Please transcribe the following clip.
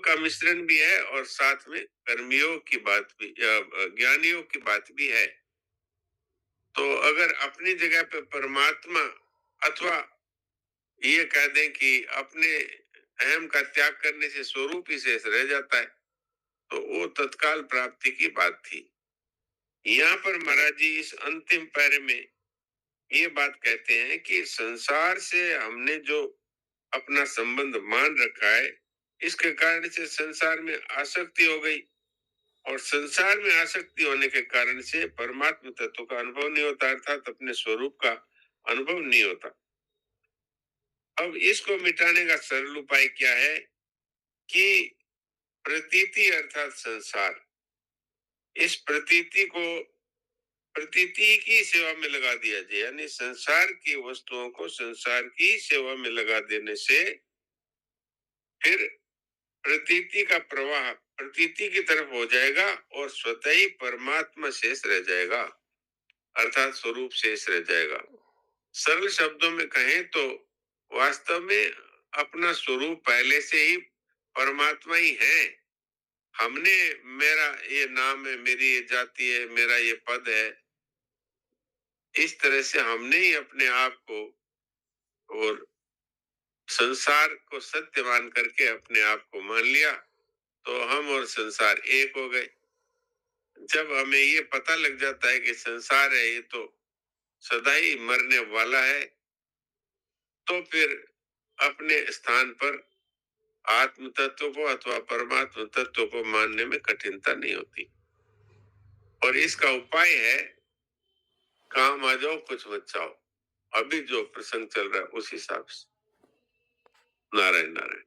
का मिश्रण भी है और साथ में कर्मियों की बात भी ज्ञानियों की बात भी है। तो अगर अपनी जगह पे परमात्मा अथवा ये कह दें कि अपने अहम का त्याग करने से स्वरूप ही शेष रह जाता है, तो वो तत्काल प्राप्ति की बात थी। यहाँ पर महाराज जी इस अंतिम पैरे में ये बात कहते हैं कि संसार से हमने जो अपना संबंध मान रखा है, इसके कारण से संसार में आसक्ति हो गई और संसार में आसक्ति होने के कारण से परमात्म तत्व का अनुभव नहीं होता, अर्थात अपने स्वरूप का अनुभव नहीं होता। अब इसको मिटाने का सरल उपाय क्या है कि प्रतीति अर्थात संसार, इस प्रतीति को प्रतीति की सेवा में लगा दिया जाए, यानी संसार की वस्तुओं को संसार की सेवा में लगा देने से फिर प्रतीति का प्रवाह प्रतीति की तरफ हो जाएगा और स्वतः ही परमात्मा शेष रह जाएगा, अर्थात स्वरूप शेष रह जाएगा। सरल शब्दों में कहें तो वास्तव में अपना स्वरूप पहले से ही परमात्मा ही है। हमने मेरा ये नाम है, मेरी ये जाति है, मेरा ये पद है, इस तरह से हमने ही अपने आप को और संसार को सत्य मान करके अपने आप को मान लिया, तो हम और संसार एक हो गए। जब हमें ये पता लग जाता है कि संसार है ये तो सदा ही मरने वाला है, तो फिर अपने स्थान पर आत्म तत्व को अथवा परमात्म तत्व को मानने में कठिनता नहीं होती। और इसका उपाय है काम आ जाओ कुछ मत चाहो। अभी जो प्रसंग चल रहा है उस हिसाब से। नारायण नारायण।